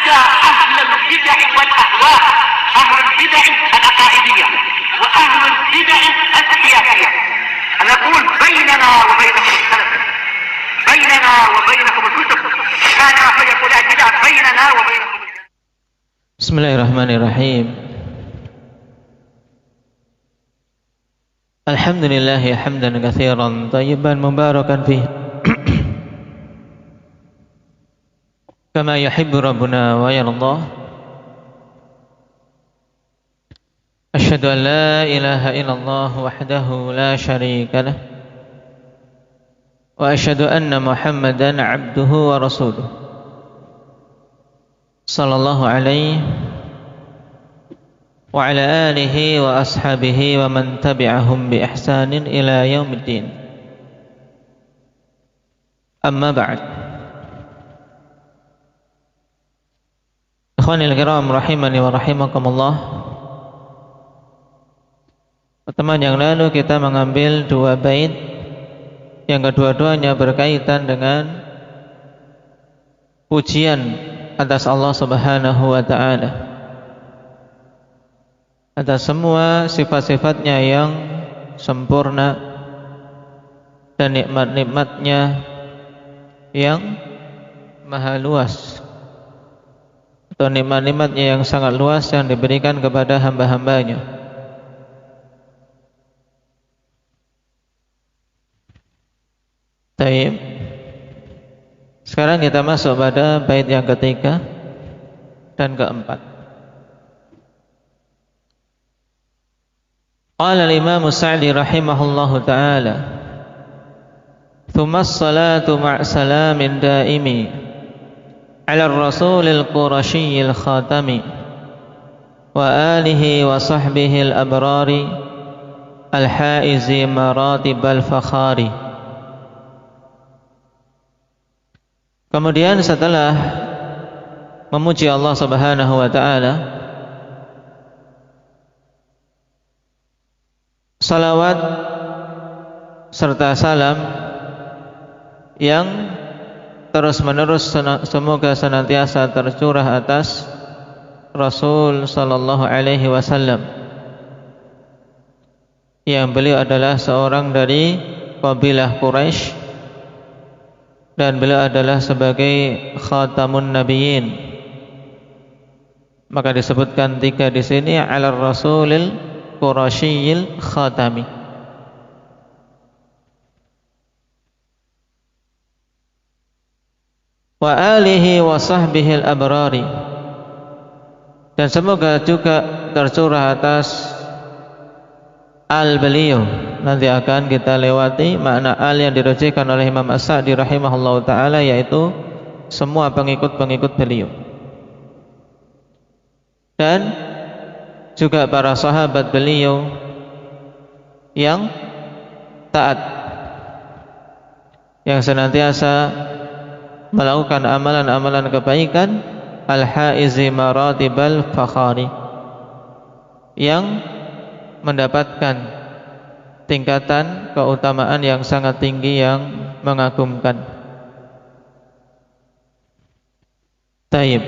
حتى أهل البدع والأهواء، أهل البدع العقائدية وأهل البدع السياسية، نقول بيننا وبينكم السلف، بيننا وبينكم الكتب، كان فيقول البدع بيننا وبينكم. Bismillahirrahmanirrahim. Alhamdulillahi hamdan katsiran thayyiban mubarakan fihi kama yuhibbu rabbuna wa yardah. Asyhadu an la ilaha illallah wahdahu la syarika lah wa asyhadu anna Muhammadan abduhu wa rasuluh sallallahu alaihi wa ala alihi wa ashabihi wa man tabi'ahum bi ihsanin ila yaumiddin. Amma ba'd. Ikhwanil kiram rahimani wa rahimakumullah. Pertemuan yang lalu kita mengambil dua bait yang kedua-duanya berkaitan dengan pujian atas Allah Subhanahu wa ta'ala, atas semua sifat-sifatnya yang sempurna dan nikmat-nikmatnya yang maha luas, atau nikmat-nikmatnya yang sangat luas yang diberikan kepada hamba-hambanya. Baik. Sekarang kita masuk pada bait yang ketiga dan keempat. Qala al-Imam Sa'di rahimahullahu ta'ala, thumma as-salatu ma'a salamin daimi ala ar-rasulil qurasyiyil khatami wa alihi wa sahbihi al-abrari al-haizi maratibal fakhari. Kemudian setelah memuji Allah Subhanahu wa ta'ala, salawat serta salam yang terus-menerus semoga senantiasa tercurah atas Rasul sallallahu alaihi wasallam, yang beliau adalah seorang dari kabilah Quraisy dan beliau adalah sebagai khatamun nabiyyin. Maka disebutkan tiga di sini, ala rasulil qurasyiyil khatami. Wa alihi wa sahbihi al-abrari, dan semoga juga tercurah atas al beliau. Nanti akan kita lewati makna al yang dirujikan oleh Imam As-Sa'di rahimahullahu ta'ala, yaitu semua pengikut-pengikut beliau dan juga para sahabat beliau yang taat, yang senantiasa melakukan amalan-amalan kebaikan, al-haizi maratibal fakhari, yang mendapatkan tingkatan keutamaan yang sangat tinggi yang mengagumkan. Taib.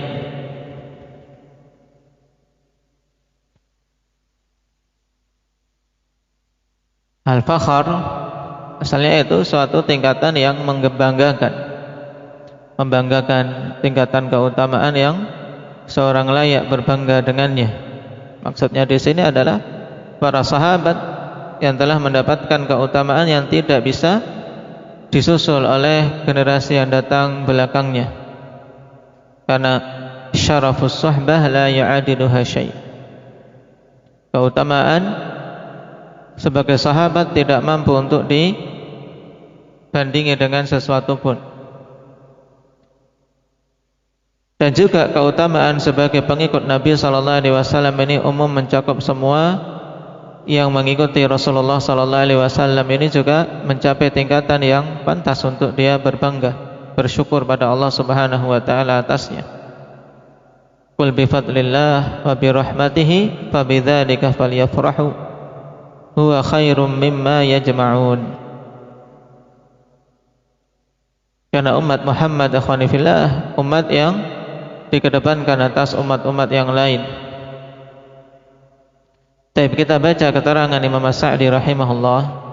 Al-fakhar asalnya itu suatu tingkatan yang membanggakan, tingkatan keutamaan yang seorang layak berbangga dengannya. Maksudnya di sini adalah para sahabat yang telah mendapatkan keutamaan yang tidak bisa disusul oleh generasi yang datang belakangnya, karena syarafus suhbah la ya'adiluha syai'. Keutamaan sebagai sahabat tidak mampu untuk dibandingi dengan sesuatu pun. Dan juga keutamaan sebagai pengikut Nabi sallallahu alaihi wasallam ini umum, mencakup semua yang mengikuti Rasulullah sallallahu alaihi wasallam. Ini juga mencapai tingkatan yang pantas untuk dia berbangga, bersyukur pada Allah Subhanahu wa taala atasnya. Qul bi fadlillah wa bi rahmatihi fa bidzalika falyafrahu huwa khairum mimma yajma'un. Karena umat Muhammad akhwani fillah, umat yang dikedepankan atas umat-umat yang lain. Tapi kita baca keterangan Imam As-Sa'di rahimahullah.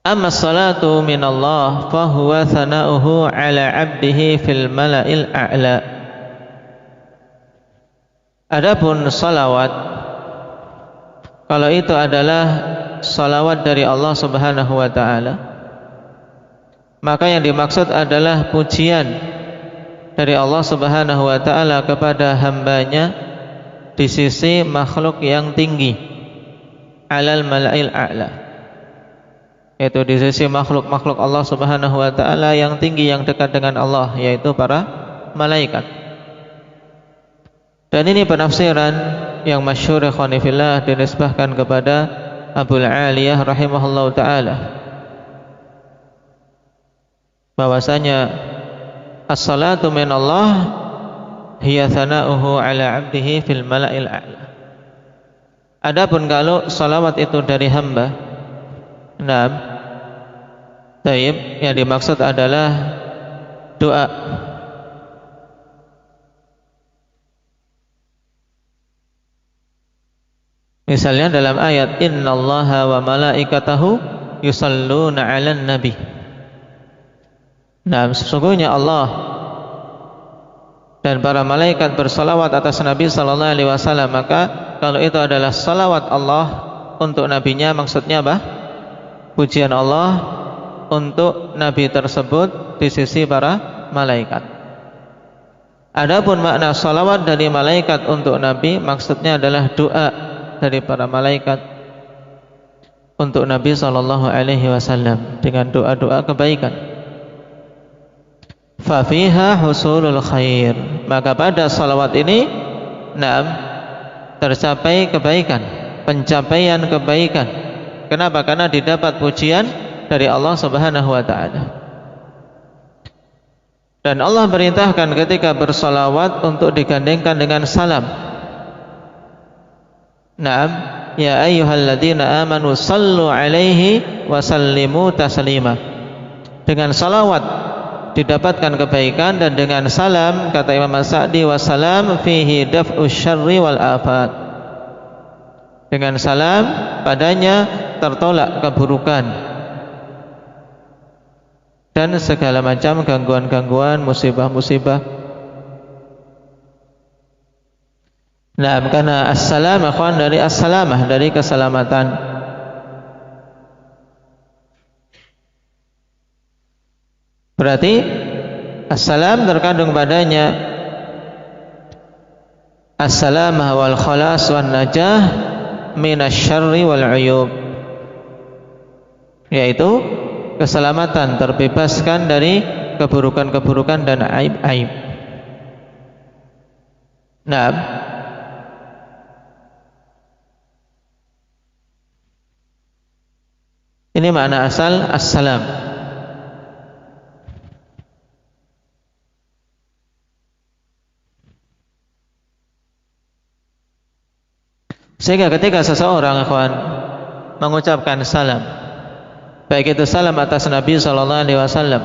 Amma salatu minallah fahuwa thana'uhu ala abdihi fil mala'il a'la. Adapun salawat, kalau itu adalah salawat dari Allah Subhanahu wa ta'ala, maka yang dimaksud adalah pujian dari Allah Subhanahu wa ta'ala kepada hambanya di sisi makhluk yang tinggi, alal mala'il a'la, yaitu di sisi makhluk-makhluk Allah Subhanahu wa ta'ala yang tinggi, yang dekat dengan Allah, yaitu para malaikat. Dan ini penafsiran yang masyhur ikhwani fillah dinisbahkan kepada Abul Aliyah rahimahullahu ta'ala, bahwasanya as-salatu minallah hiya thana'uhu ala abdihi fil mala'il a'la. Adapun kalau salawat itu dari hamba, naam, taib, yang dimaksud adalah doa. Misalnya dalam ayat innallaha wa malaikatahu yusalluna 'alan nabi. Nah, sesungguhnya Allah dan para malaikat bersalawat atas Nabi sallallahu alaihi wasallam. Maka kalau itu adalah salawat Allah untuk nabinya, maksudnya apa? Pujian Allah untuk nabi tersebut di sisi para malaikat. Adapun makna salawat dari malaikat untuk nabi, maksudnya adalah doa dari para malaikat untuk Nabi sallallahu alaihi wasallam dengan doa-doa kebaikan. Fa fiha husulul khair, maka pada salawat ini tercapai kebaikan, pencapaian kebaikan. Kenapa? Karena didapat pujian dari Allah Subhanahu wa ta'ala. Dan Allah perintahkan ketika bersalawat untuk digandengkan dengan salam. Naam, ya ayyuhalladzina amanu sallu alaihi wa sallimu taslima. Dengan salawat didapatkan kebaikan, dan dengan salam, kata Imam As-Sa'di, wassalam fihi daf'u syarri wal afat. Dengan salam padanya tertolak keburukan dan segala macam gangguan-gangguan, musibah-musibah. Nah, karena assalam akhwan dari assalamah, dari keselamatan. Berarti assalam terkandung padanya assalamah wal khalas wan najah minasyarri wal uyub, yaitu keselamatan, terbebaskan dari keburukan-keburukan dan aib-aib. Nah, ini makna asal assalam. Sehingga ketika seseorang ikhwan mengucapkan salam, baik itu salam atas Nabi sallallahu alaihi wasallam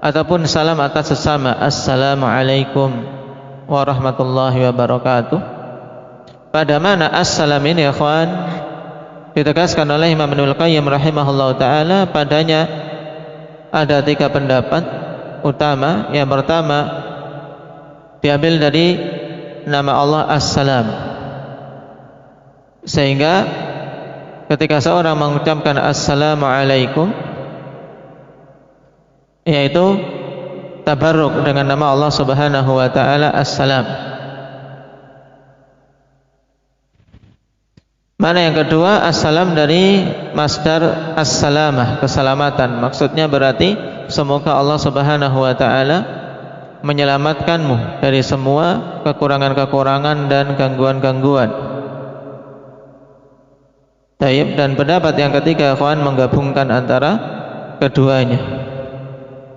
ataupun salam atas sesama, assalamualaikum warahmatullahi wabarakatuh, pada mana assalam ini ikhwan ditegaskan oleh Imam Ibnul Qayyim rahimahullahu ta'ala, padanya ada 3 pendapat utama. Yang pertama, diambil dari nama Allah As-Salam, sehingga ketika seorang mengucapkan Assalamualaikum, yaitu tabarruk dengan nama Allah Subhanahu wa ta'ala As-Salam. Mana yang kedua, assalam dari masdar as-salamah, keselamatan. Maksudnya berarti semoga Allah Subhanahu wa ta'ala menyelamatkanmu dari semua kekurangan-kekurangan dan gangguan-gangguan. Taib. Dan pendapat yang ketiga, ikhwan, menggabungkan antara keduanya.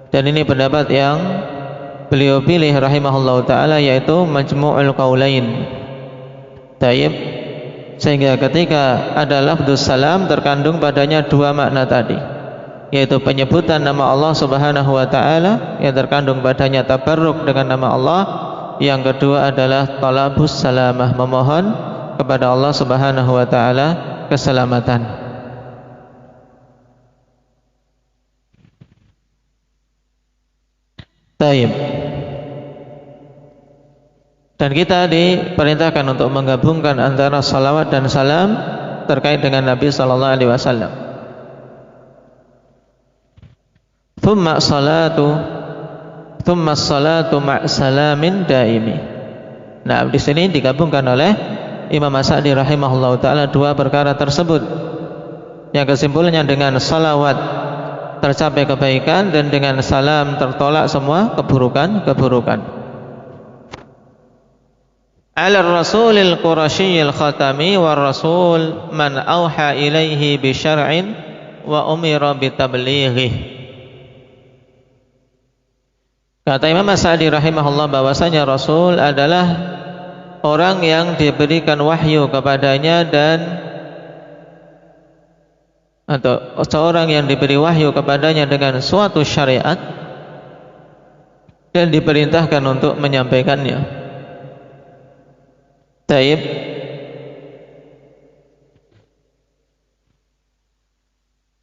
Dan ini pendapat yang beliau pilih rahimahullahu ta'ala, yaitu majmu'ul qaulain. Taib. Sehingga ketika ada lafdzus salam terkandung padanya 2 makna tadi. yaitu penyebutan nama Allah Subhanahu wa taala yang terkandung padanya tabarruk dengan nama Allah. Yang kedua adalah talabus salamah, memohon kepada Allah Subhanahu wa taala keselamatan. Taib. Dan kita diperintahkan untuk menggabungkan antara salawat dan salam terkait dengan Nabi sallallahu alaihi wasallam. Thumma salatu ma'salamin daimi. Nah, di sini digabungkan oleh Imam As-Sa'di rahimahullahu taala dua perkara tersebut. Yang kesimpulannya dengan salawat tercapai kebaikan dan dengan salam tertolak semua keburukan. Ala rasulil qurasyil khatami war rasul man auha ilaihi bi syar'in wa umira bi tablighi. Kata Imam As-Sa'di rahimahullah bahwasanya Rasul adalah orang yang diberikan wahyu kepadanya atau seorang yang diberi wahyu kepadanya dengan suatu syariat dan diperintahkan untuk menyampaikannya. Taib.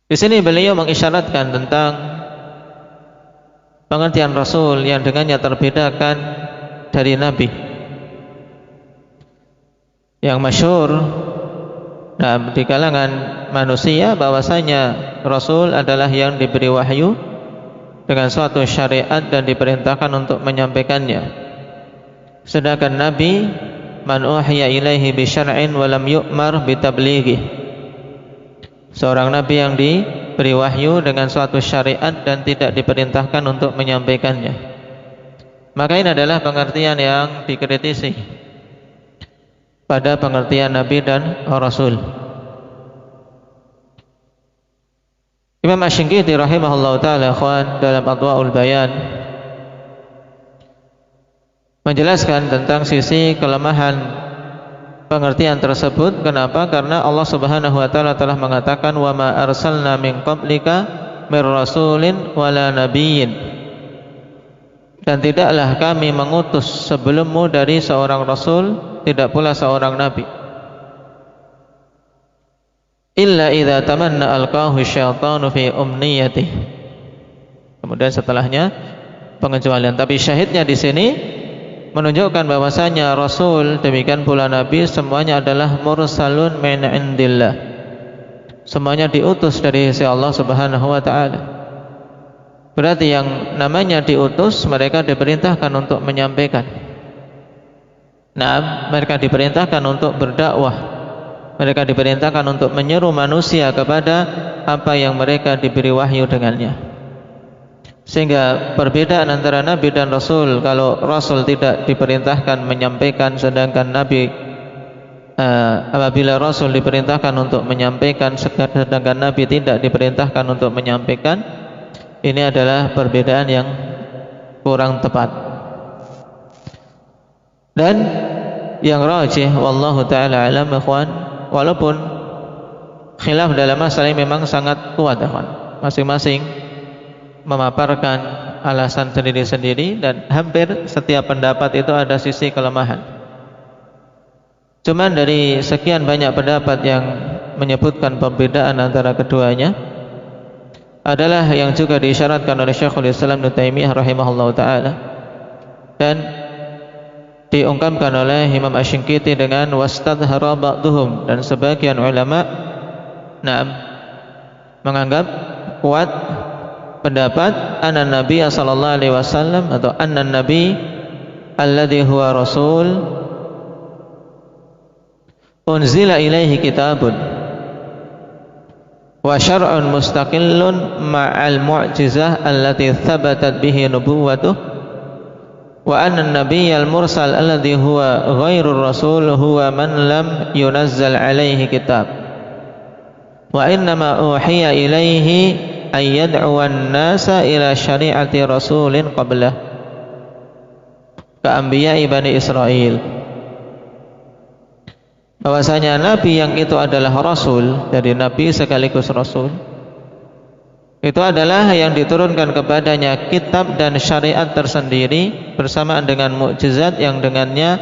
Di sini beliau mengisyaratkan tentang pengertian Rasul yang dengannya terbedakan dari Nabi. Yang masyhur di kalangan manusia bahwasanya Rasul adalah yang diberi wahyu dengan suatu syariat dan diperintahkan untuk menyampaikannya. Sedangkan Nabi man uhiya ilaihi bi syar'in wa lam yu'mar bi tablighi. Seorang nabi yang diberi wahyu dengan suatu syariat dan tidak diperintahkan untuk menyampaikannya. Maka ini adalah pengertian yang dikritisi pada pengertian nabi dan rasul. Imam Asy-Syanqiti rahimahullahu taala dalam Adwaul Bayan menjelaskan tentang sisi kelemahan pengertian tersebut. Kenapa? Karena Allah Subhanahu wa taala telah mengatakan wa ma arsalna min qablika mir rasulin wala nabiyyin, dan tidaklah kami mengutus sebelummu dari seorang rasul, tidak pula seorang nabi, illa idza tamanna alqahu syaitanu fi umniyatihi. Kemudian setelahnya pengecualian, tapi syahidnya di sini menunjukkan bahwasanya Rasul demikian pula Nabi semuanya adalah mursalun min indillah, semuanya diutus dari sisi Allah Subhanahu wa taala. Berarti yang namanya diutus, mereka diperintahkan untuk menyampaikan. Nah, mereka diperintahkan untuk berdakwah, mereka diperintahkan untuk menyeru manusia kepada apa yang mereka diberi wahyu dengannya. Sehingga perbedaan antara Nabi dan Rasul, kalau Rasul tidak diperintahkan menyampaikan, sedangkan Nabi apabila Rasul diperintahkan untuk menyampaikan sedangkan Nabi tidak diperintahkan untuk menyampaikan, ini adalah perbedaan yang kurang tepat. Dan yang rajih wallahu taala alam ikhwan, walaupun khilaf dalam masalah ini memang sangat kuat ikhwan, masing-masing memaparkan alasan sendiri-sendiri dan hampir setiap pendapat itu ada sisi kelemahan. Cuman dari sekian banyak pendapat yang menyebutkan perbedaan antara keduanya adalah yang juga diisyaratkan oleh Syekhul Islam Ibnu Taimiyah rahimahullahu taala dan diungkapkan oleh Imam Asy-Syanqiti dengan wastadhara ba'dhum, dan sebagian ulama menganggap kuat pendapat anna Nabi sallallahu alaihi wasallam atau anna Nabi alladhi huwa rasul unzila ilaihi kitabun wa syar'un mustaqillun ma'al mu'jizah allati thabatat bihi nubuwwatuh wa anna nabiyyal mursal alladhi huwa ghairur rasul huwa man lam yunazzal alaihi kitab wa innama uhiya ilaihi ayyad'uwan nasa ila syari'ati rasulin qablah ka'anbiya'i Bani Israel. Bahwasanya Nabi yang itu adalah Rasul, dari Nabi sekaligus Rasul, Itu adalah yang diturunkan kepadanya kitab dan syariat tersendiri bersamaan dengan mukjizat yang dengannya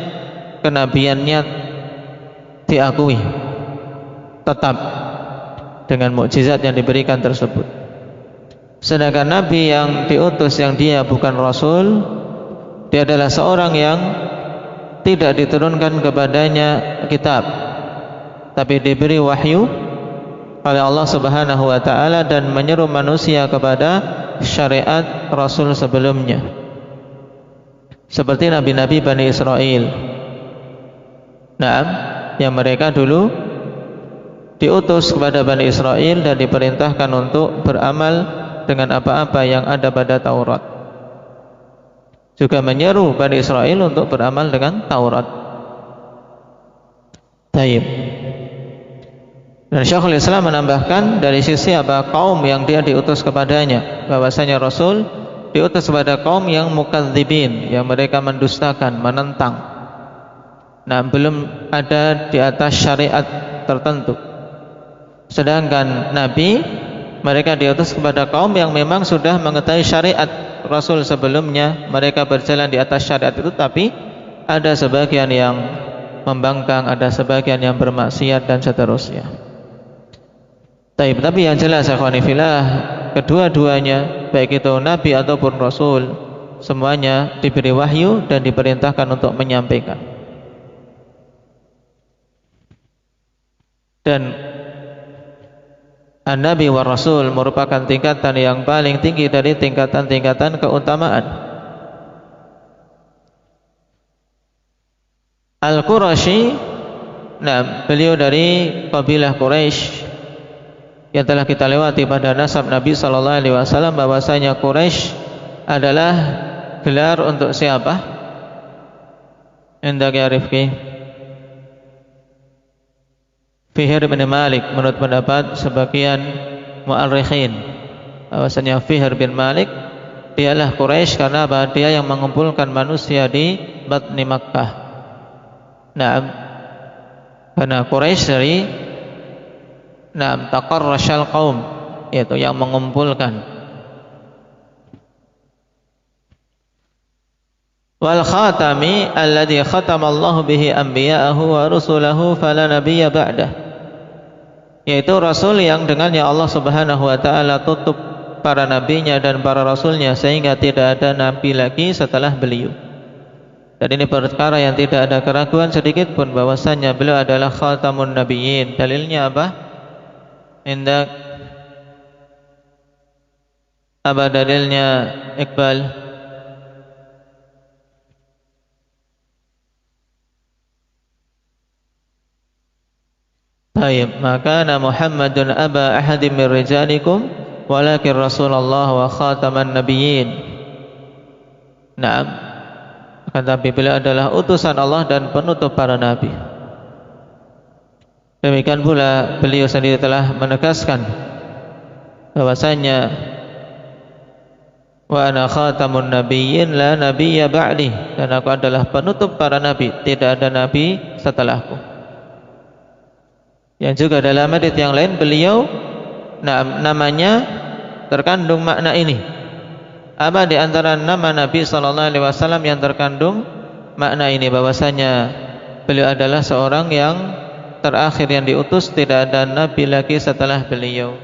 kenabiannya diakui tetap dengan mukjizat yang diberikan tersebut. Sedangkan nabi yang diutus yang dia bukan rasul, dia adalah seorang yang tidak diturunkan kepadanya kitab, tapi diberi wahyu oleh Allah Subhanahu wa taala dan menyeru manusia kepada syariat rasul sebelumnya. Seperti nabi-nabi Bani Israel. Naam, yang mereka dulu diutus kepada Bani Israel dan diperintahkan untuk beramal dengan apa-apa yang ada pada Taurat. Juga menyeru Bani Israel untuk beramal dengan Taurat. Taib. Dan Syekhul Islam menambahkan dari sisi apa kaum yang dia diutus kepadanya, bahwasanya Rasul diutus kepada kaum yang mukadzibin, yang mereka mendustakan, menentang. Nah, belum ada di atas syariat tertentu. Sedangkan Nabi, mereka diutus kepada kaum yang memang sudah mengetahui syariat Rasul sebelumnya, mereka berjalan di atas syariat itu, tapi ada sebagian yang membangkang, ada sebagian yang bermaksiat dan seterusnya. Tapi yang jelas akhwani fillah, kedua-duanya baik itu nabi ataupun rasul, semuanya diberi wahyu dan diperintahkan untuk menyampaikan. Dan an-nabi wa rasul merupakan tingkatan yang paling tinggi dari tingkatan-tingkatan keutamaan. Al-Qurashi, nah, beliau dari kabilah Quraisy yang telah kita lewati pada nasab Nabi sallallahu alaihi wasallam, bahwasanya Quraisy adalah gelar untuk siapa? Indak ya Rifki. Fihr bin Malik, menurut pendapat sebagian mu'arrikhin, bahwasanya Fihr bin Malik dialah Quraisy karena apa? Dia yang mengumpulkan manusia di Batni Makkah. Nah, karena Quraisy dari taqarrashal qaum, yaitu yang mengumpulkan. Wal khatami alladhi khatamallahu bihi anbiya'ahu wa rusulahu fala nabiyya ba'dah, yaitu rasul yang dengannya Allah Subhanahu wa taala tutup para nabinya dan para rasulnya sehingga tidak ada nabi lagi setelah beliau. Dan ini perkara yang tidak ada keraguan sedikit pun bahwasanya beliau adalah khatamun nabiyyin. Dalilnya apa? Indak apa dalilnya Iqbal? Baik, maka Muhammadun aba ahadim min rijalikum walakin Rasulullah wa khataman nabiyyin. Naam, tetapi beliau adalah utusan Allah dan penutup para nabi. Demikian pula beliau sendiri telah menegaskan bahwasanya wa ana khatamun nabiyyin la nabiyya ba'di, dan aku adalah penutup para nabi, tidak ada nabi setelahku. Yang juga dalam hadits yang lain beliau namanya terkandung makna ini. Apa di antara nama Nabi sallallahu alaihi wasallam yang terkandung makna ini, bahwasanya beliau adalah seorang yang terakhir yang diutus, tidak ada nabi lagi setelah beliau.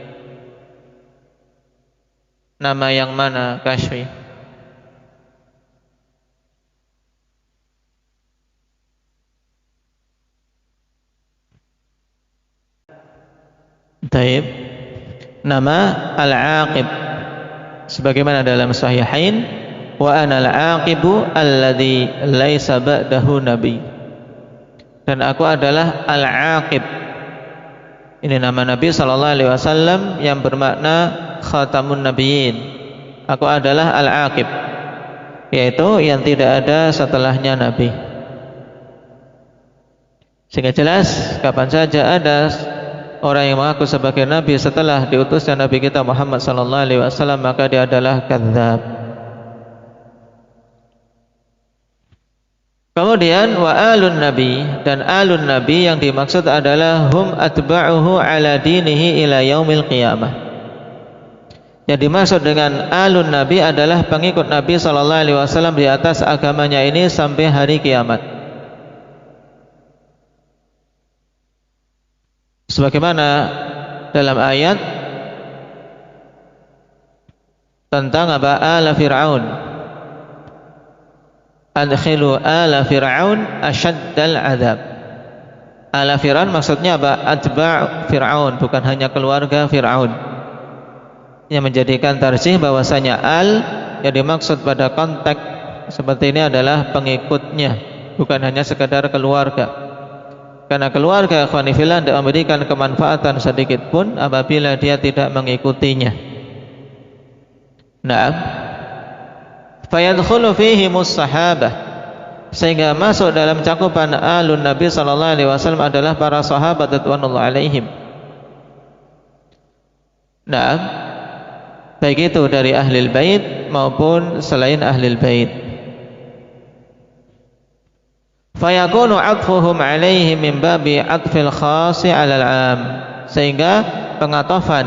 Nama yang mana, Kashfi? Taib. Nama Al-Aqib, sebagaimana dalam Sahihain, wa ana al-aqibu alladhi laisa ba'dahu nabi, dan aku adalah Al-Aqib. Ini nama Nabi sallallahu alaihi wasallam yang bermakna khatamun nabiyyin. Aku adalah Al-Aqib, yaitu yang tidak ada setelahnya nabi. Sehingga jelas kapan saja ada orang yang mengaku sebagai nabi setelah diutusnya Nabi kita Muhammad sallallahu alaihi wasallam, maka dia adalah kadzdzab. Kemudian wa alun nabi, dan alun nabi yang dimaksud adalah hum atba'uhu ala dinihi ila yaumil qiyamah, Yang dimaksud dengan alun Nabi adalah pengikut Nabi sallallahu alaihi wasallam di atas agamanya ini sampai hari kiamat. Sebagaimana dalam ayat tentang apa? Ala Fir'aun. Adkhilu ala Fir'aun asyaddal adab. Ala Fir'aun maksudnya apa? Atba' Fir'aun, bukan hanya keluarga Fir'aun. Yang menjadikan tarjih bahwasanya al yang dimaksud pada konteks seperti ini adalah pengikutnya, bukan hanya sekadar keluarga. Karena keluarga ikhwani fillah tidak memberikan kemanfaatan sedikit pun apabila dia tidak mengikutinya. Naam. Fayadkhulu fihi mussahabah, sehingga masuk dalam cakupan alun Nabi sallallahu alaihi wasallam adalah para sahabat radhiyallahu alaihim. Naam. Baik itu dari ahlil bait maupun selain ahlil bait. Fayakunu atfuhum alaihim min babi atfil khasi 'alal 'am, sehingga pengatofan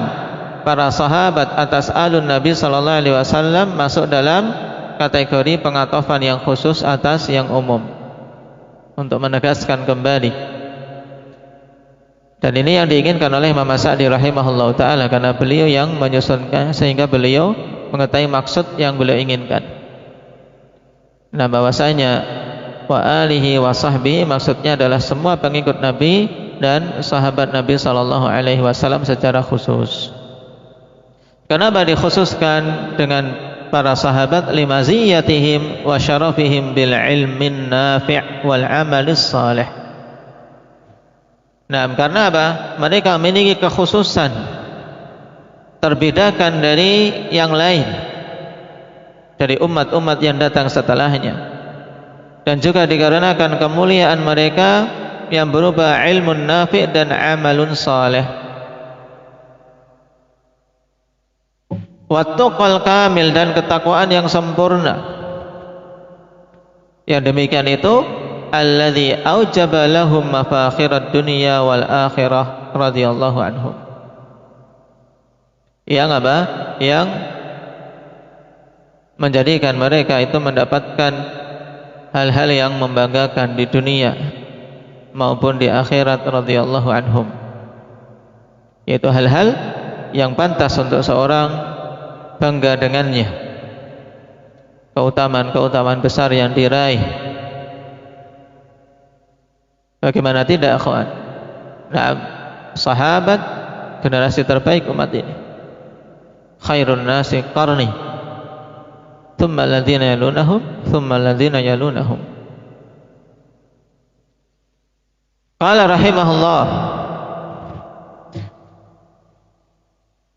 para sahabat atas alun Nabi sallallahu alaihi wasallam masuk dalam kategori pengatofan yang khusus atas yang umum, untuk menegaskan kembali. Dan ini yang diinginkan oleh Imam As-Sa'di rahimahullah ta'ala, karena beliau yang menyusunkan, sehingga beliau mengetahui maksud yang beliau inginkan. Nah, bahwasanya wa alihi wa sahbihi maksudnya adalah semua pengikut Nabi dan sahabat Nabi sallallahu alaihi wasallam secara khusus. Kenapa dikhususkan dengan para sahabat? Limaziyatihim wa syarafihim bil ilmin nafi' wal amalis salih. Nah, karena apa? Mereka memiliki kekhususan, terbedakan dari yang lain, dari umat-umat yang datang setelahnya, dan juga dikarenakan kemuliaan mereka yang berupa ilmun nafi' dan amalun saleh. Wattaqal kamil, dan ketakwaan yang sempurna. Yang demikian itu alladzi aujaba lahum mafakhirat dunya wal akhirah radhiyallahu anhum. Yang apa? Yang menjadikan mereka itu mendapatkan hal-hal yang membanggakan di dunia maupun di akhirat radhiyallahu anhum. Yaitu hal-hal yang pantas untuk seorang bangga dengannya. Keutamaan-keutamaan besar yang diraih. Bagaimana tidak, akhwan? Nah, sahabat generasi terbaik umat ini. Khairun nasi qarni, thumma alladhina yalunahum, thumma alladhina yalunahum. Qala rahimahullah,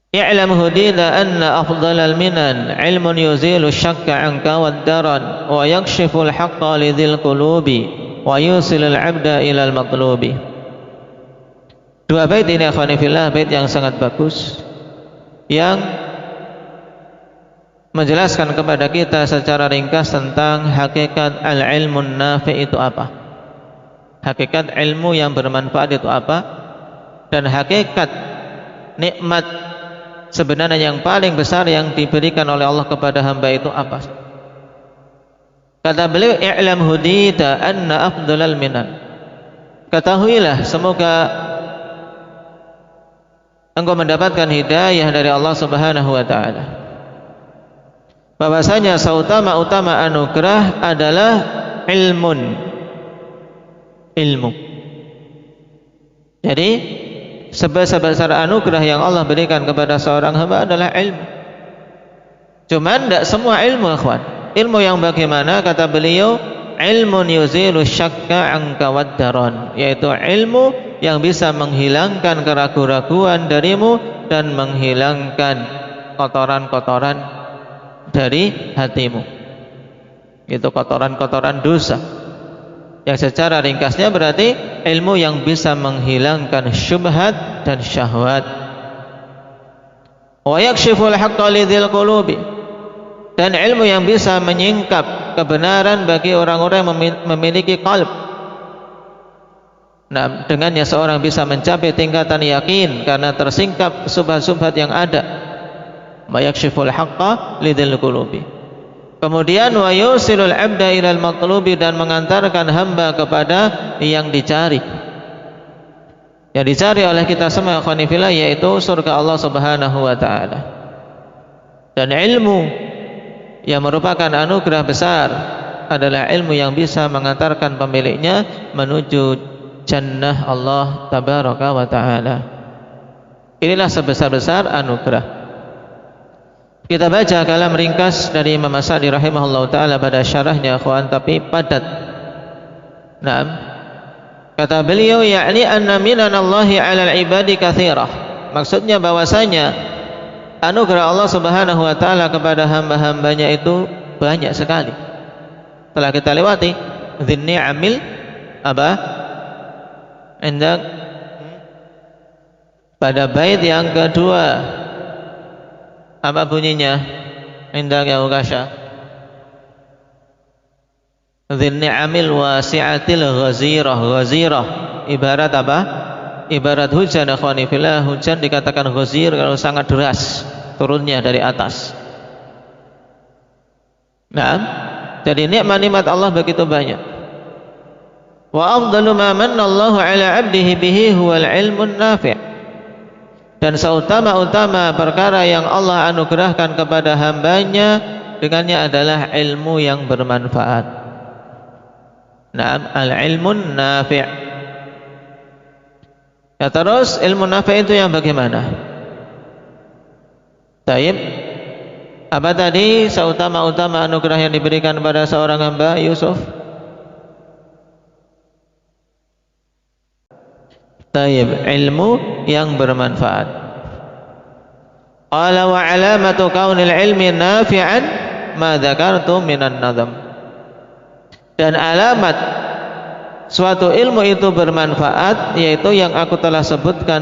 i'lam hudina anna afdalal minan ilmun yuzilu syakka anka wad daran wa yakshifu al-haqqa lidhil qulubi wa yusilul abda ilal matlubi. Dua bait ini akhwani fillah, bait yang sangat bagus, yang menjelaskan kepada kita secara ringkas tentang hakikat al-ilmun nafi' itu apa, hakikat ilmu yang bermanfaat itu apa, dan hakikat nikmat sebenarnya yang paling besar yang diberikan oleh Allah kepada hamba itu apa. Kata beliau, i'lam hudita anna afdalal minan, ketahuilah semoga engkau mendapatkan hidayah dari Allah Subhanahu wa taala, bahwasanya seutama-utama anugerah adalah ilmu. Jadi sebesar-besar anugerah yang Allah berikan kepada seorang hamba adalah ilmu. Cuman tidak semua ilmu, akhwan. Ilmu yang bagaimana? Kata beliau, ilmun yuzilu syakka anka wad daran, yaitu ilmu yang bisa menghilangkan keraguan-raguan darimu dan menghilangkan kotoran-kotoran dari hatimu. Itu kotoran-kotoran dosa. Yang secara ringkasnya berarti ilmu yang bisa menghilangkan syubhat dan syahwat. Wa yakshiful haqqa lidhil qulubi, dan ilmu yang bisa menyingkap kebenaran bagi orang-orang yang memiliki qalb. Nah, dengannya seorang bisa mencapai tingkatan yakin karena tersingkap subhat-subhat yang ada. yakshiful haqqa lidil qulubi. Kemudian wa yusilul 'abda ilal matlubi, dan mengantarkan hamba kepada yang dicari. Yang dicari oleh kita semua khonifillah, yaitu surga Allah Subhanahu wa taala. Dan ilmu yang merupakan anugerah besar adalah ilmu yang bisa mengantarkan pemiliknya menuju jannah Allah tabaraka wa taala. Inilah sebesar-besar anugerah. Kita baca kalam ringkas dari Imam As-Sa'di rahimahullah ta'ala pada syarahnya, akhwan, tapi padat. Naam. Kata beliau, yakni anna minanallahi 'alal ibadi katsirah. Maksudnya bahwasanya anugerah Allah Subhanahu wa taala kepada hamba-hambanya itu banyak sekali. Telah kita lewati dzin-ni'amil apa? Indak pada bait yang kedua. Apa bunyinya? Indak ya Ukasha. Dzin-ni'amil wasi'atil ghazirah. Ghazirah ibarat apa? Ibarat hujan, akhwani fillah. Hujan dikatakan ghazir kalau sangat deras turunnya dari atas. Nah, jadi nikmat-nikmat Allah begitu banyak. Wa afdalu ma manna Allahu 'ala 'abdihi bihi huwal 'ilmun nafi'. Dan seutama-utama perkara yang Allah anugerahkan kepada hambanya dengannya adalah ilmu yang bermanfaat. Naam, al-ilmun nafi'. Ya, terus ilmu nafi' itu yang bagaimana? Taib. Apa tadi seutama-utama anugerah yang diberikan kepada seorang hamba, Yusuf? Taib, ilmu yang bermanfaat. Qala wa alamatu kaunil ilmi nafi'an ma dzakartu minan nadam. Dan alamat suatu ilmu itu bermanfaat yaitu yang aku telah sebutkan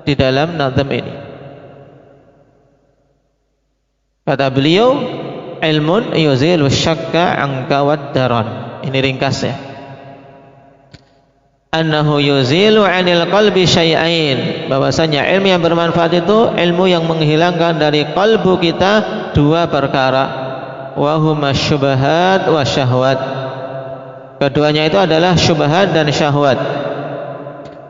di dalam nazam ini. Kata beliau, ilmun yuzilu syakka anka wad-daran. Ini ringkasnya. Annahu yuzilu 'anil qalbi syai'ain, bahwasanya ilmu yang bermanfaat itu ilmu yang menghilangkan dari kalbu kita dua perkara, wa huma syubhat wa syahwat. Keduanya itu adalah syubhat dan syahwat.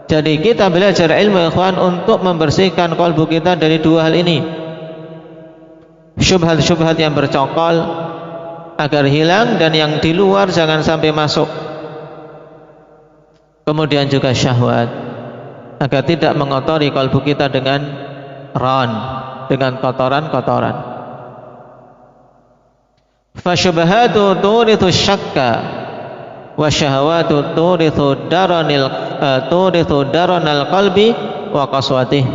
Jadi kita belajar ilmu, ikhwan, untuk membersihkan kalbu kita dari dua hal ini. Syubhat-syubhat yang bercokol agar hilang, dan yang di luar jangan sampai masuk. Kemudian juga syahwat agar tidak mengotori kalbu kita dengan ran, dengan kotoran-kotoran. Fasyubhatu turithu syakka wa syahwatu turithu daranal qalbi wa qaswatih.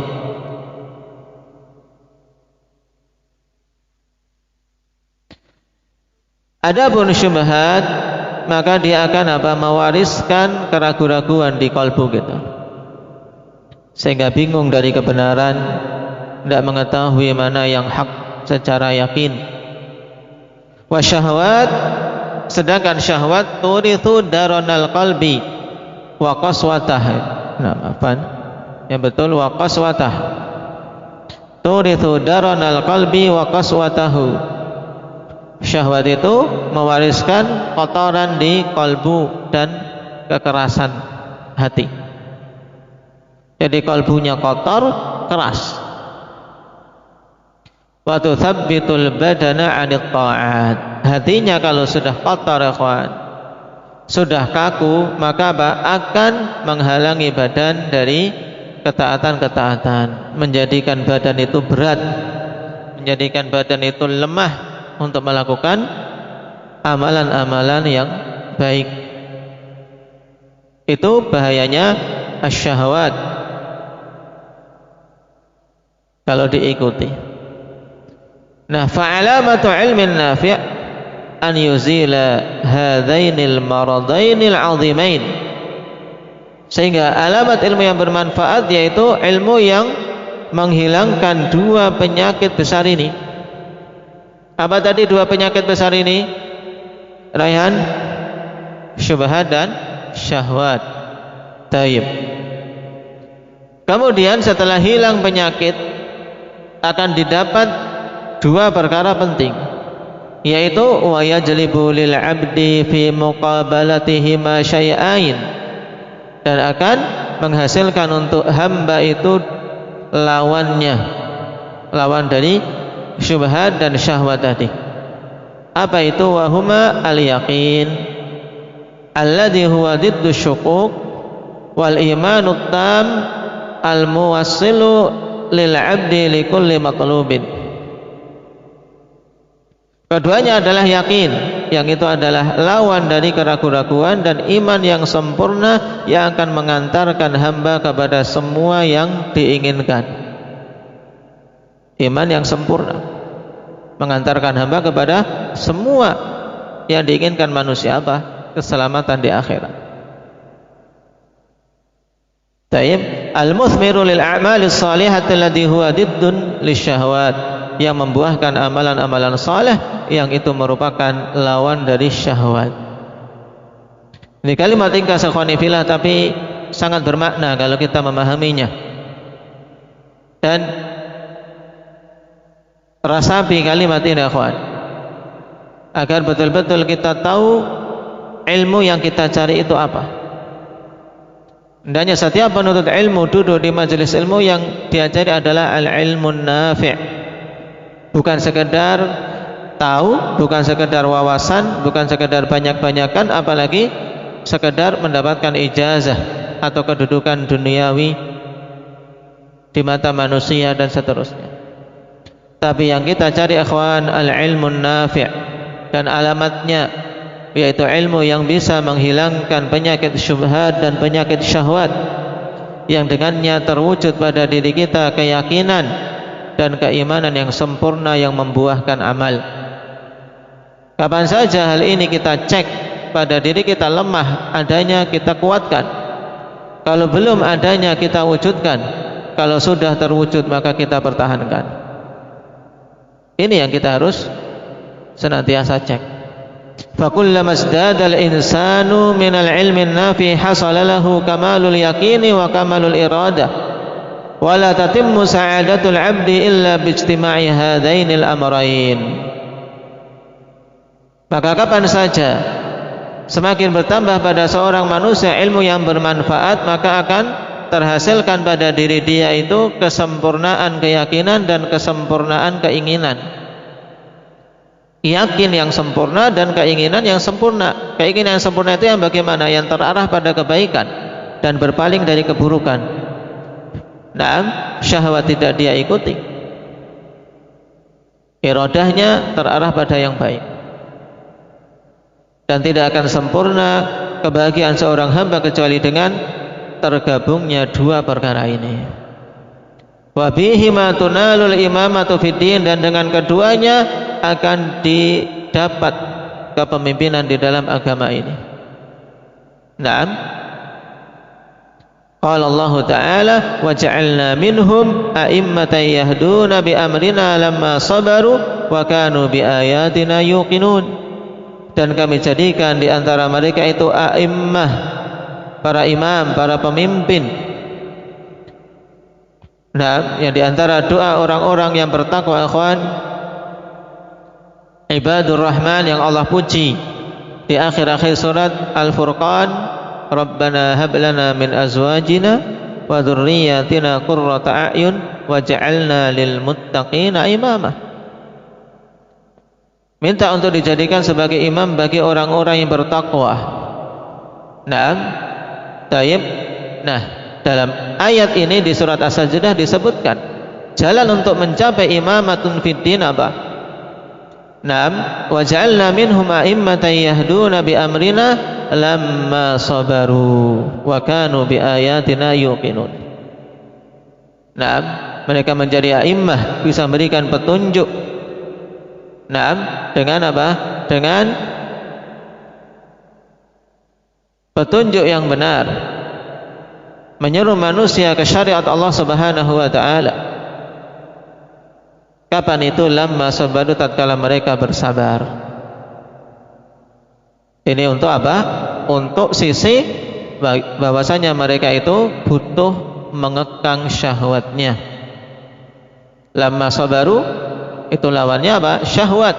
Adapun syubhat, maka dia akan mewariskan keraguan-raguan di kalbu kita, sehingga bingung dari kebenaran, tidak mengetahui mana yang hak secara yakin. Wa syahwat, sedangkan syahwat turithu daronal qalbi wa qaswatah. Nah, apa? Yang betul, wa qaswatah. Turithu daronal qalbi wa qaswatahu. Syahwat itu mewariskan kotoran di kalbu dan kekerasan hati. Jadi kalbunya kotor, keras. Wa tuthabbitul badana 'anil ta'at. Hatinya kalau sudah kotor, ikhwan, sudah kaku, maka akan menghalangi badan dari ketaatan-ketaatan, menjadikan badan itu berat, menjadikan badan itu lemah untuk melakukan amalan-amalan yang baik. Itu bahayanya asyahwat kalau diikuti. Nah, fa'alamatu ilmin nafi' an yuzila hadainil maradainil 'azimain. Sehingga alamat ilmu yang bermanfaat yaitu ilmu yang menghilangkan dua penyakit besar ini. Apa tadi dua penyakit besar ini? Raihan, syubhat dan syahwat. Taib. Kemudian setelah hilang penyakit akan didapat dua perkara penting, yaitu wa yajlibu lil 'abdi fi muqabalatihi ma syai'ain, dan akan menghasilkan untuk hamba itu lawannya, lawan dari syubhat dan syahwat tadi. Apa itu? Wa huma al-yaqin alladhi huwa diddu syukuk wal imanut tam al-muwassilu lil 'abdi li kulli matlubin. Keduanya adalah yakin, yang itu adalah lawan dari keraguan-raguan, dan iman yang sempurna yang akan mengantarkan hamba kepada semua yang diinginkan. Iman yang sempurna mengantarkan hamba kepada semua yang diinginkan manusia. Apa? Keselamatan di akhirat. Taib al-muthmiru lil a'malis salihati alladhi huwa diddun lisyahwat, yang membuahkan amalan-amalan saleh yang itu merupakan lawan dari syahwat. Ini kalimat ringkas ikhwani fillah, tapi sangat bermakna kalau kita memahaminya. Dan rasapi kalimat ini ikhwan, agar betul-betul kita tahu ilmu yang kita cari itu apa. Hendaknya setiap penuntut ilmu duduk di majelis ilmu yang diajari adalah al-ilmun nafi'. Bukan sekedar tahu, bukan sekedar wawasan, bukan sekedar banyak-banyakan, apalagi sekedar mendapatkan ijazah atau kedudukan duniawi di mata manusia dan seterusnya. Tapi yang kita cari ikhwan al-ilmun nafi', dan alamatnya yaitu ilmu yang bisa menghilangkan penyakit syubhat dan penyakit syahwat, yang dengannya terwujud pada diri kita keyakinan dan keimanan yang sempurna yang membuahkan amal. Kapan saja hal ini kita cek pada diri kita lemah adanya, kita kuatkan. Kalau belum adanya, kita wujudkan. Kalau sudah terwujud, maka kita pertahankan. Ini yang kita harus senantiasa cek. فَكُلَّمَا ازْدَادَ الْإِنسَانُ مِنَ الْعِلْمِ النَّافِعِ حَصَلَ لَهُ كَمَالُ الْيَقِينِ وَكَمَالُ الْإِرَادَةِ وَلَا تَتِمُّ سَعَادَةُ الْعَبْدِ إِلَّا بِاجْتِمَاعِ هَذَيْنِ الْأَمْرَيْنِ. Maka kapan saja semakin bertambah pada seorang manusia ilmu yang bermanfaat, maka akan terhasilkan pada diri dia itu kesempurnaan keyakinan dan kesempurnaan keinginan. Yakin yang sempurna dan keinginan yang sempurna. Keinginan yang sempurna itu yang bagaimana? Yang terarah pada kebaikan dan berpaling dari keburukan. Nah, syahwat tidak dia ikuti. Iradahnya terarah pada yang baik. Dan tidak akan sempurna kebahagiaan seorang hamba kecuali dengan tergabungnya dua perkara ini. Wa bihima tunalul imamatu fid din, dan dengan keduanya akan didapat kepemimpinan di dalam agama ini. Naam. Qala Allah Ta'ala wa ja'alna minhum a'immatan yahduna bi amrina lamma sabaru wa kanu bi ayatina yuqinun. Dan kami jadikan di antara mereka itu a'immah, para imam, para pemimpin. Nah, yang di antara doa orang-orang yang bertakwa ikhwan, ibadur rahman yang Allah puji di akhir-akhir surat Al-Furqan, Rabbana hab lana min azwajina wa dzurriyyatina qurrata a'yun waj'alna lil muttaqina imama. Minta untuk dijadikan sebagai imam bagi orang-orang yang bertakwa. Naam. Tayyib. Nah, dalam ayat ini di surat As-Sajdah disebutkan jalan untuk mencapai imamatun fid din apa? Naam, wa ja'alna minhum a'immatan yahduna bi amrina lamma sabaru wa kanu bi ayatina yuqinun. Naam, mereka menjadi a'immah, bisa memberikan petunjuk. Naam, dengan apa? Dengan petunjuk yang benar, menyeru manusia ke syariat Allah Subhanahu wa taala. Kapan itu? Lamma sabaru, tatkala mereka bersabar. Ini untuk apa? Untuk sisi bahwasanya mereka itu butuh mengekang syahwatnya. Lamma sabaru itu lawannya apa? Syahwat.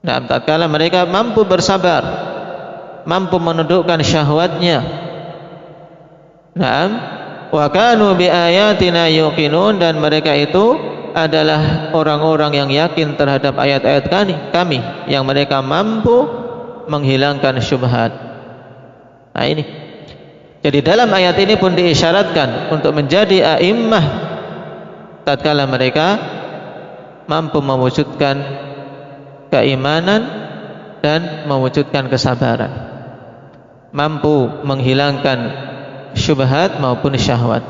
Nah, tatkala mereka mampu bersabar, mampu menundukkan syahwatnya. Naam, wa kanu bi ayatina yuqinun, dan mereka itu adalah orang-orang yang yakin terhadap ayat-ayat kami, yang mereka mampu menghilangkan syubhat. Nah ini. Jadi dalam ayat ini pun diisyaratkan untuk menjadi a'immah tatkala mereka mampu mewujudkan keimanan dan mewujudkan kesabaran, mampu menghilangkan syubhat maupun syahwat.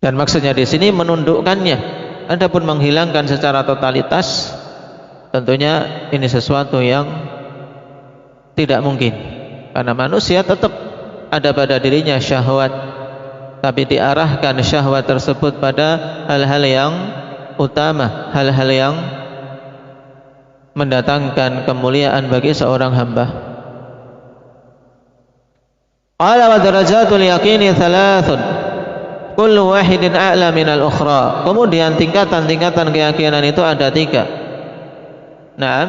Dan maksudnya di sini menundukkannya. Adapun menghilangkan secara totalitas, tentunya ini sesuatu yang tidak mungkin, karena manusia tetap ada pada dirinya syahwat, tapi diarahkan syahwat tersebut pada hal-hal yang utama, hal-hal yang mendatangkan kemuliaan bagi seorang hamba. Qala wa darajatul yaqini thalathun kullu wahidin a'la minal ukhra. Kemudian tingkatan-tingkatan keyakinan itu ada 3. Nah,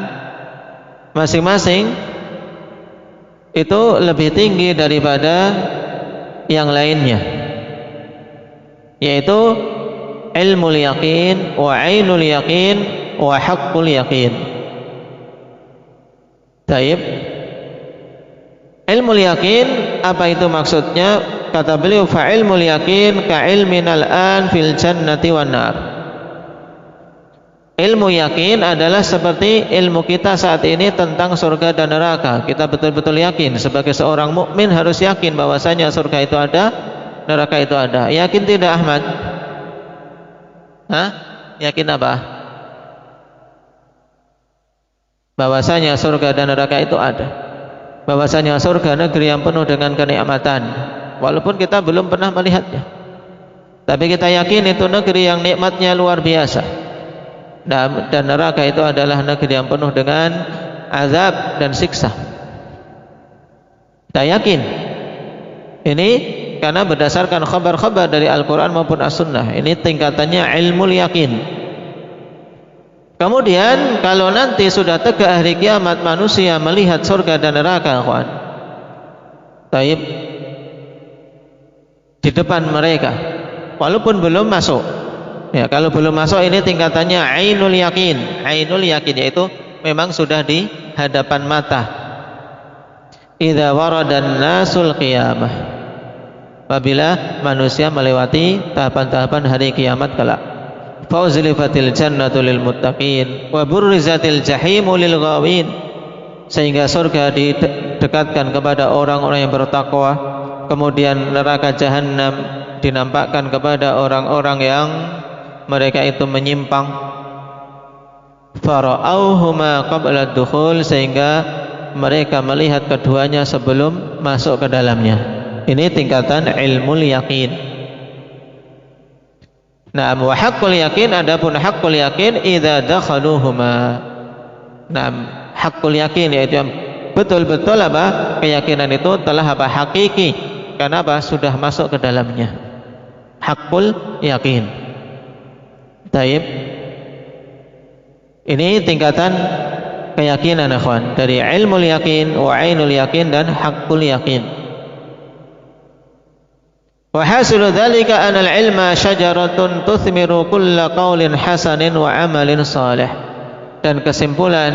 masing-masing itu lebih tinggi daripada yang lainnya, yaitu ilmul yaqin wa ainul yaqin wa haqqul yaqin. Baik. Ilmul yaqin apa itu maksudnya? Kata beliau, fa ilmul yaqin ka ilminal an fil jannati wan nar. Ilmu yakin adalah seperti ilmu kita saat ini tentang surga dan neraka. Kita betul-betul yakin, sebagai seorang mukmin harus yakin bahwasanya surga itu ada, neraka itu ada. Yakin tidak, Ahmad? Hah? Yakin apa? Bahwasanya surga dan neraka itu ada. Bahwasanya surga negeri yang penuh dengan kenikmatan, walaupun kita belum pernah melihatnya. Tapi kita yakin itu negeri yang nikmatnya luar biasa. Dan neraka itu adalah negeri yang penuh dengan azab dan siksa. Kita yakin ini karena berdasarkan khabar-khabar dari Al-Quran maupun As-Sunnah. Ini tingkatannya ilmul yakin. Kemudian kalau nanti sudah tegak hari kiamat, manusia melihat surga dan neraka, kawan, taib, di depan mereka, walaupun belum masuk. Ya, kalau belum masuk ini tingkatannya ainul yakin. Ainul yakin yaitu memang sudah di hadapan mata. Idza waradan nasul qiyamah. Apabila manusia melewati tahapan-tahapan hari kiamat kelak. Fauzlifatil jannatu lil muttaqin wa burrizatil jahimu lil ghawin. Sehingga surga didekatkan kepada orang-orang yang bertakwa, kemudian neraka jahanam dinampakkan kepada orang-orang yang mereka itu menyimpang. Fara'auhuma qabla ad-dukhul, sehingga mereka melihat keduanya sebelum masuk ke dalamnya. Ini tingkatan ilmul yakin. Nah, wa haqqul yakin, adapun haqqul yakin idza dakhaluhuma. Nah, haqqul yakin yaitu yang betul-betul apa? Keyakinan itu telah apa? Hakiki. Karena apa? Sudah masuk ke dalamnya. Haqqul yakin. Taib. Ini tingkatan keyakinan, akhwan, dari ilmul yakin wa ainul yakin dan haqqul yakin. Wa hasilu dzalika anal ilma syajaratun tuthmiru kulla qaulin hasanin wa amalin salih. Dan kesimpulan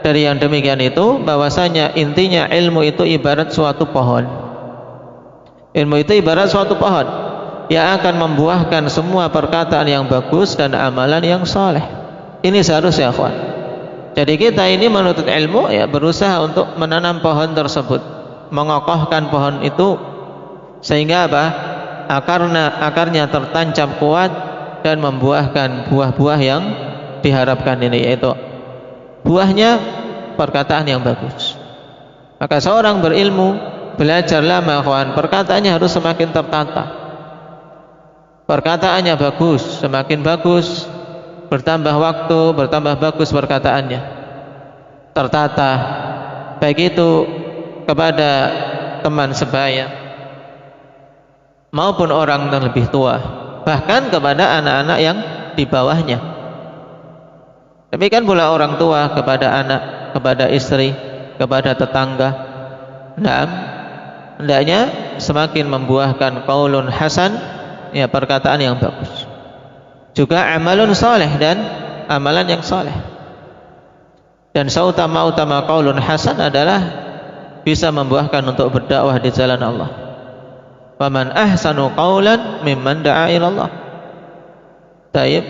dari yang demikian itu bahwasanya intinya ilmu itu ibarat suatu pohon. Ilmu itu ibarat suatu pohon yang akan membuahkan semua perkataan yang bagus dan amalan yang saleh. Ini seharusnya, akhwan. Jadi kita ini menuntut ilmu, ya berusaha untuk menanam pohon tersebut, mengokohkan pohon itu sehingga apa? Akarnya tertancap kuat dan membuahkan buah-buah yang diharapkan ini, yaitu buahnya perkataan yang bagus. Maka seorang berilmu, belajar lama, akhwan, perkataannya harus semakin tertata. Perkataannya bagus, semakin bagus, bertambah waktu, bertambah bagus perkataannya, tertata, baik itu kepada teman sebaya, maupun orang yang lebih tua, bahkan kepada anak-anak yang di bawahnya. Demikian pula orang tua kepada anak, kepada istri, kepada tetangga. Nah, hendaknya semakin membuahkan qaulun hasan, ya, perkataan yang bagus. Juga amalun saleh, dan amalan yang saleh. Dan seutama-utama qaulun hasan adalah bisa membuahkan untuk berdakwah di jalan Allah. Faman ahsanu qaulan mimman da'a ila Allah. Taib.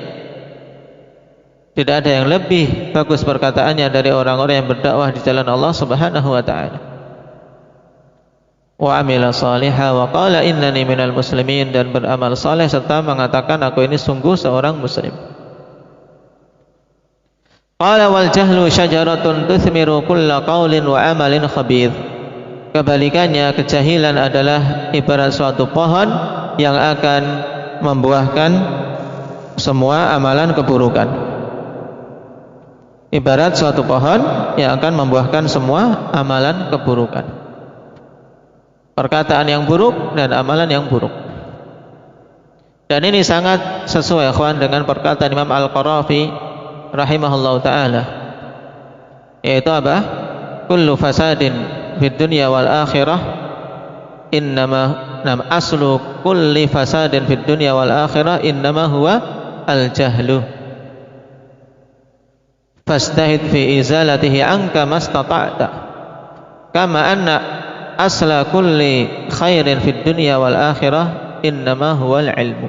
Tidak ada yang lebih bagus perkataannya dari orang-orang yang berdakwah di jalan Allah Subhanahu wa taala. Wa amila salihah wa qala innani minal muslimin, dan beramal saleh serta mengatakan aku ini sungguh seorang muslim. Qala wal jahlu syajaratun tuthmiru kulla qaulin wa amalin khabith. Kebalikannya, kejahilan adalah ibarat suatu pohon yang akan membuahkan semua amalan keburukan. Ibarat suatu pohon yang akan membuahkan semua amalan keburukan. Perkataan yang buruk dan amalan yang buruk. Dan ini sangat sesuai, ikhwan, dengan perkataan Imam Al-Qarafi rahimahullahu ta'ala, yaitu apa? Kullu fasadin fid dunya wal akhirah innama aslu kulli fasadin fid dunya wal akhirah innama huwa al-jahlu. Fastahid fi izalatihi anka mastata'ta kama anna asla kulli khairin fid dunya wal akhirah innama huwal ilmu.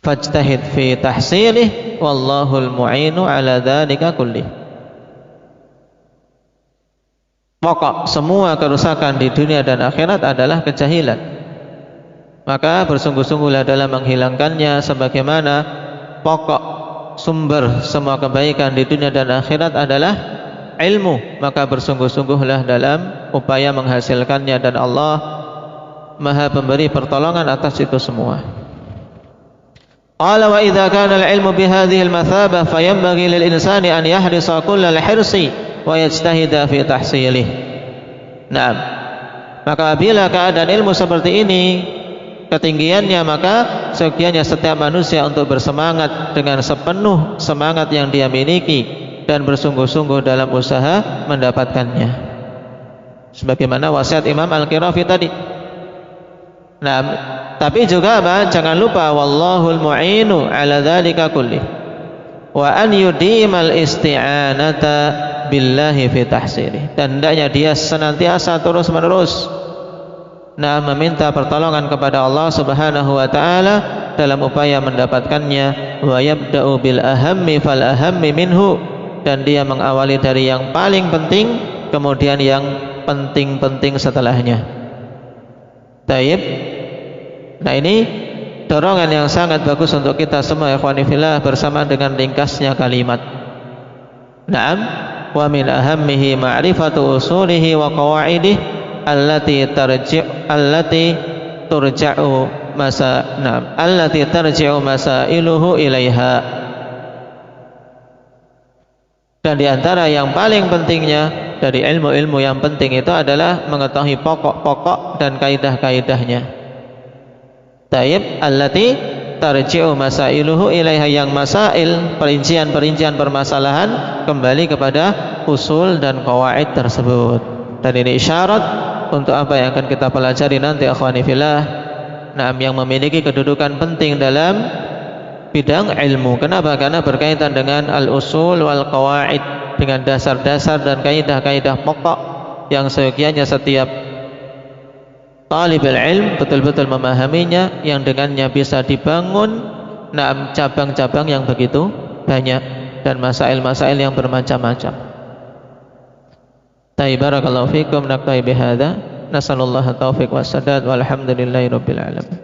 Fajtahid fi tahsilih wallahul mu'inu ala dzalika kullih. Pokok semua kerusakan di dunia dan akhirat adalah kejahilan. Maka bersungguh-sungguhlah dalam menghilangkannya, sebagaimana pokok sumber semua kebaikan di dunia dan akhirat adalah ilmu. Maka bersungguh-sungguhlah dalam upaya menghasilkannya, dan Allah Maha pemberi pertolongan atas itu semua. Qala wa idza kana al-ilmu bi hadhihi al-mathabah fayanbaghi lil insani an yahrisa kullal hirsi wa yajtahida fi tahsilih. Naam. Maka bila keadaan ilmu seperti ini ketinggiannya, maka sekiannya setiap manusia untuk bersemangat dengan sepenuh semangat yang dia miliki dan bersungguh-sungguh dalam usaha mendapatkannya. Sebagaimana wasiat Imam Al-Qirafi tadi. Nah, tapi juga apa? Jangan lupa wallahul mu'inu ala dzalika kulli. Wa an yudimal isti'anata billahi fi tahsili. Dan hendaknya dia senantiasa terus-menerus meminta pertolongan kepada Allah Subhanahu wa taala dalam upaya mendapatkannya. Wa yabda'u bil ahammi fal ahammi minhu, dan dia mengawali dari yang paling penting, kemudian yang penting-penting setelahnya. Taib. Nah, ini dorongan yang sangat bagus untuk kita semua, ikhwani fillah, bersama dengan ringkasnya kalimat. Naam, wa min ahammihi ma'rifatu usulihi wa qawaidih allati tarji'u masailuhu ilaiha. Dan di antara yang paling pentingnya dari ilmu-ilmu yang penting itu adalah mengetahui pokok-pokok dan kaidah-kaidahnya. Taib, allati tarji'u masailuhu ilaiha, yang masail, perincian-perincian permasalahan kembali kepada usul dan qawaid tersebut. Dan ini isyarat untuk apa yang akan kita pelajari nanti, akhwani fillah. Yang memiliki kedudukan penting dalam bidang ilmu. Kenapa? Karena berkaitan dengan al-usul wal qawaid, dengan dasar-dasar dan kaidah-kaidah pokok yang seyogianya setiap talibul ilm betul-betul memahaminya, yang dengannya bisa dibangun cabang-cabang yang begitu banyak dan masail-masail yang bermacam-macam. Barakallahu fikum, naktafi bihadza, nasallallahu taufiq wassadad, walhamdulillahi rabbil alamin.